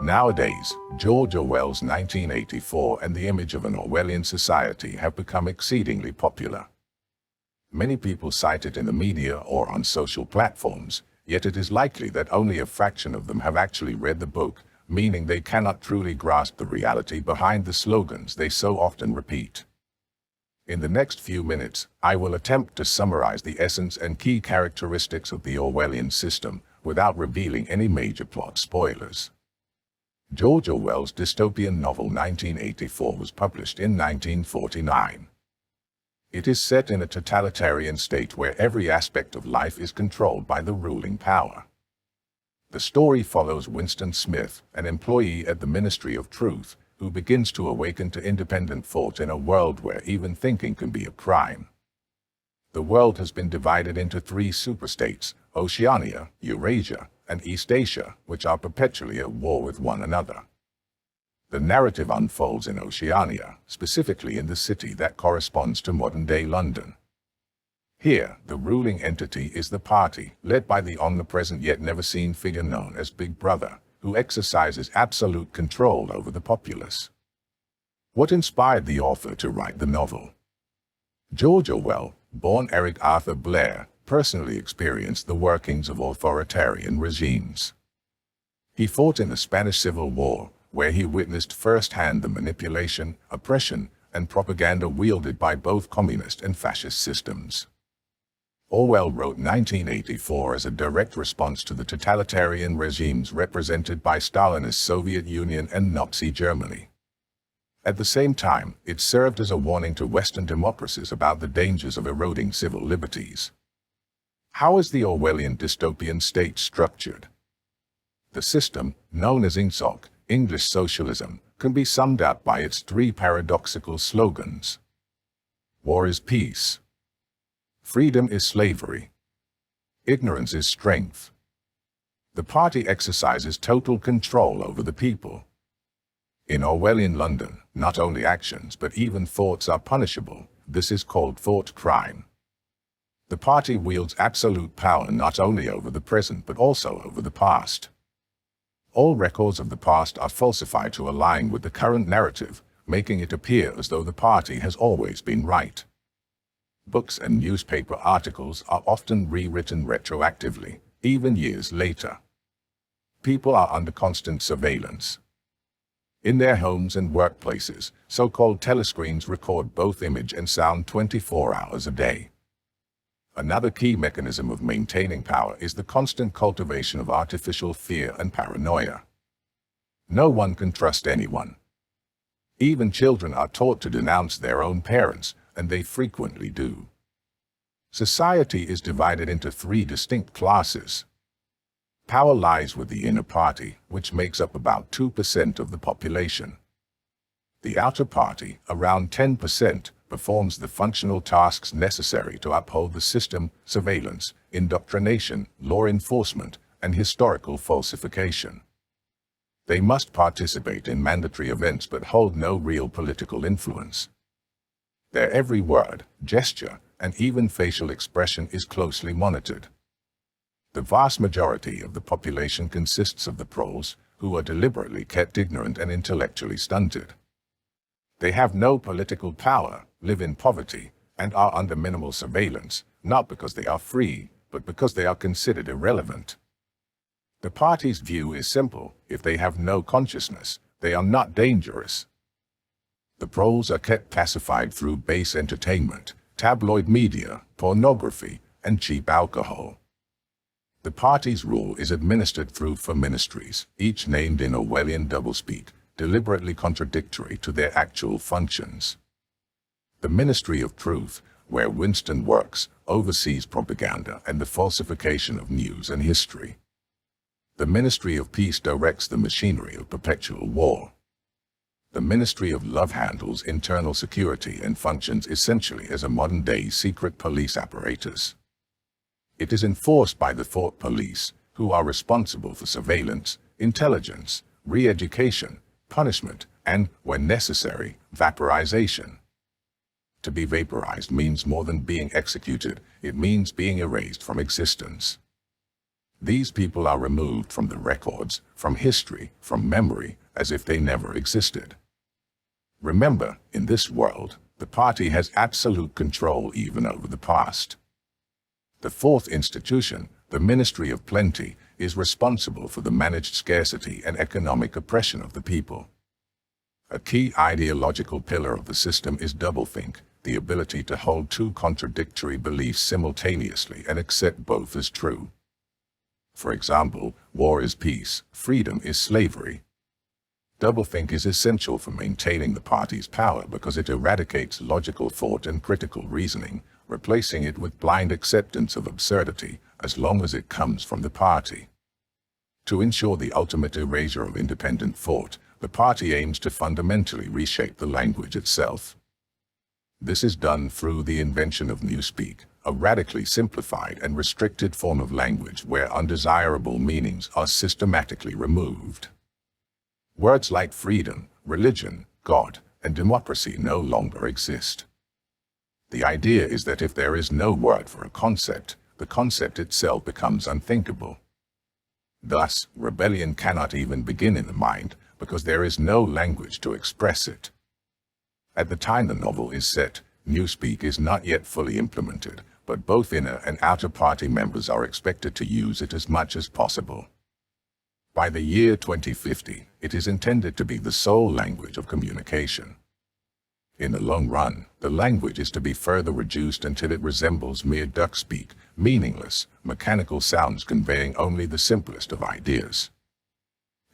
Nowadays, George Orwell's 1984 and the image of an Orwellian society have become exceedingly popular. Many people cite it in the media or on social platforms, yet it is likely that only a fraction of them have actually read the book, meaning they cannot truly grasp the reality behind the slogans they so often repeat. In the next few minutes, I will attempt to summarize the essence and key characteristics of the Orwellian system without revealing any major plot spoilers. George Orwell's dystopian novel 1984 was published in 1949. It is set in a totalitarian state where every aspect of life is controlled by the ruling power. The story follows Winston Smith, an employee at the Ministry of Truth, who begins to awaken to independent thought in a world where even thinking can be a crime. The world has been divided into three superstates: Oceania, Eurasia, and East Asia, which are perpetually at war with one another. The narrative unfolds in Oceania, specifically in the city that corresponds to modern-day London. Here, the ruling entity is the party, led by the omnipresent yet never-seen figure known as Big Brother, who exercises absolute control over the populace. What inspired the author to write the novel? George Orwell, born Eric Arthur Blair, personally experienced the workings of authoritarian regimes. He fought in the Spanish Civil War, where he witnessed firsthand the manipulation, oppression, and propaganda wielded by both communist and fascist systems. Orwell wrote 1984 as a direct response to the totalitarian regimes represented by Stalinist Soviet Union and Nazi Germany. At the same time, it served as a warning to Western democracies about the dangers of eroding civil liberties. How is the Orwellian dystopian state structured? The system, known as Ingsoc, English socialism, can be summed up by its three paradoxical slogans. War is peace. Freedom is slavery. Ignorance is strength. The party exercises total control over the people. In Orwellian London, not only actions but even thoughts are punishable. This is called Thoughtcrime. The party wields absolute power not only over the present but also over the past. All records of the past are falsified to align with the current narrative, making it appear as though the party has always been right. Books and newspaper articles are often rewritten retroactively, even years later. People are under constant surveillance. In their homes and workplaces, so-called telescreens record both image and sound 24 hours a day. Another key mechanism of maintaining power is the constant cultivation of artificial fear and paranoia. No one can trust anyone. Even children are taught to denounce their own parents, and they frequently do. Society is divided into three distinct classes. Power lies with the inner party, which makes up about 2% of the population. The outer party, around 10%, performs the functional tasks necessary to uphold the system: surveillance, indoctrination, law enforcement, and historical falsification. They must participate in mandatory events but hold no real political influence. Their every word, gesture, and even facial expression is closely monitored. The vast majority of the population consists of the proles, who are deliberately kept ignorant and intellectually stunted. They have no political power, live in poverty, and are under minimal surveillance, not because they are free, but because they are considered irrelevant. The party's view is simple: if they have no consciousness, they are not dangerous. The proles are kept pacified through base entertainment, tabloid media, pornography, and cheap alcohol. The party's rule is administered through four ministries, each named in Orwellian doublespeak, deliberately contradictory to their actual functions. The Ministry of Truth, where Winston works, oversees propaganda and the falsification of news and history. The Ministry of Peace directs the machinery of perpetual war. The Ministry of Love handles internal security and functions essentially as a modern-day secret police apparatus. It is enforced by the thought police, who are responsible for surveillance, intelligence, re-education, punishment, and, when necessary, vaporization. To be vaporized means more than being executed, it means being erased from existence. These people are removed from the records, from history, from memory, as if they never existed. Remember, in this world, the party has absolute control even over the past. The fourth institution, the Ministry of Plenty, is responsible for the managed scarcity and economic oppression of the people. A key ideological pillar of the system is doublethink, the ability to hold two contradictory beliefs simultaneously and accept both as true. For example, war is peace, freedom is slavery. Doublethink is essential for maintaining the party's power because it eradicates logical thought and critical reasoning, replacing it with blind acceptance of absurdity, as long as it comes from the party. To ensure the ultimate erasure of independent thought, the party aims to fundamentally reshape the language itself. This is done through the invention of Newspeak, a radically simplified and restricted form of language where undesirable meanings are systematically removed. Words like freedom, religion, God, and democracy no longer exist. The idea is that if there is no word for a concept, the concept itself becomes unthinkable. Thus, rebellion cannot even begin in the mind, because there is no language to express it. At the time the novel is set, Newspeak is not yet fully implemented, but both inner and outer party members are expected to use it as much as possible. By the year 2050, it is intended to be the sole language of communication. In the long run, the language is to be further reduced until it resembles mere duck speak, meaningless, mechanical sounds conveying only the simplest of ideas.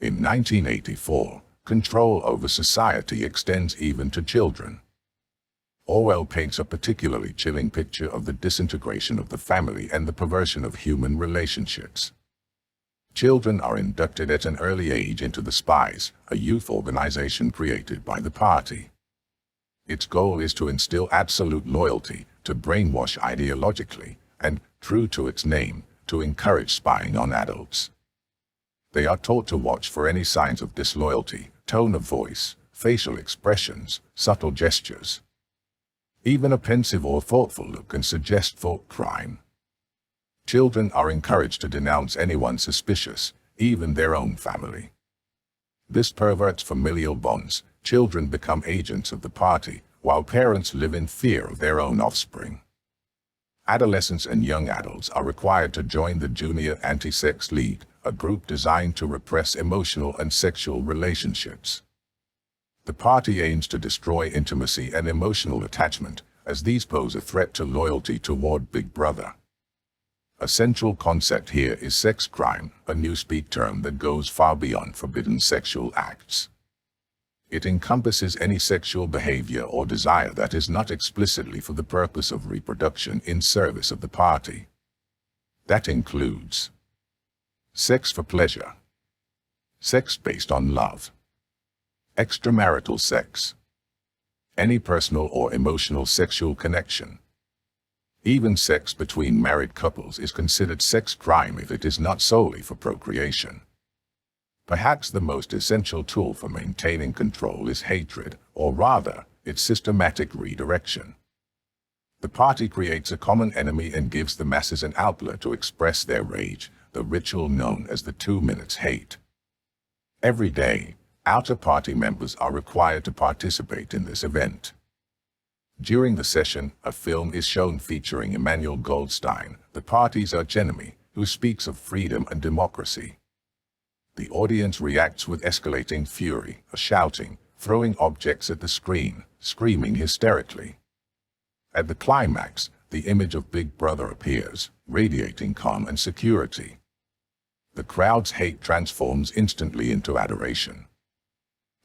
In 1984, control over society extends even to children. Orwell paints a particularly chilling picture of the disintegration of the family and the perversion of human relationships. Children are inducted at an early age into the Spies, a youth organization created by the party. Its goal is to instill absolute loyalty, to brainwash ideologically, and, true to its name, to encourage spying on adults. They are taught to watch for any signs of disloyalty, tone of voice, facial expressions, subtle gestures. Even a pensive or thoughtful look can suggest thoughtcrime. Children are encouraged to denounce anyone suspicious, even their own family. This perverts familial bonds. Children become agents of the party, while parents live in fear of their own offspring. Adolescents and young adults are required to join the Junior Anti-Sex League, a group designed to repress emotional and sexual relationships. The party aims to destroy intimacy and emotional attachment, as these pose a threat to loyalty toward Big Brother. A central concept here is sex crime, a Newspeak term that goes far beyond forbidden sexual acts. It encompasses any sexual behavior or desire that is not explicitly for the purpose of reproduction in service of the party. That includes sex for pleasure, sex based on love, extramarital sex, any personal or emotional sexual connection. Even sex between married couples is considered sex crime if it is not solely for procreation. Perhaps the most essential tool for maintaining control is hatred, or rather, its systematic redirection. The party creates a common enemy and gives the masses an outlet to express their rage, the ritual known as the 2 minutes hate. Every day, outer party members are required to participate in this event. During the session, a film is shown featuring Emmanuel Goldstein, the party's archenemy, who speaks of freedom and democracy. The audience reacts with escalating fury, shouting, throwing objects at the screen, screaming hysterically. At the climax, the image of Big Brother appears, radiating calm and security. The crowd's hate transforms instantly into adoration.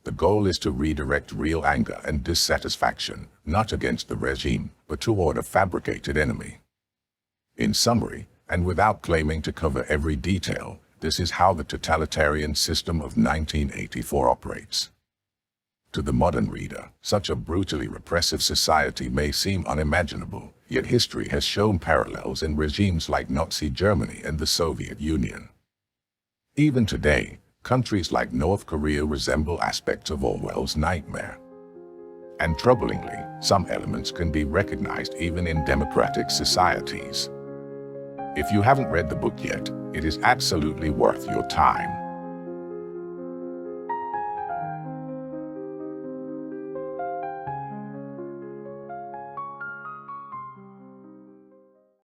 The goal is to redirect real anger and dissatisfaction, not against the regime, but toward a fabricated enemy. In summary, and without claiming to cover every detail, this is how the totalitarian system of 1984 operates. To the modern reader, such a brutally repressive society may seem unimaginable, yet history has shown parallels in regimes like Nazi Germany and the Soviet Union. Even today, countries like North Korea resemble aspects of Orwell's nightmare. And troublingly, some elements can be recognized even in democratic societies. If you haven't read the book yet, it is absolutely worth your time.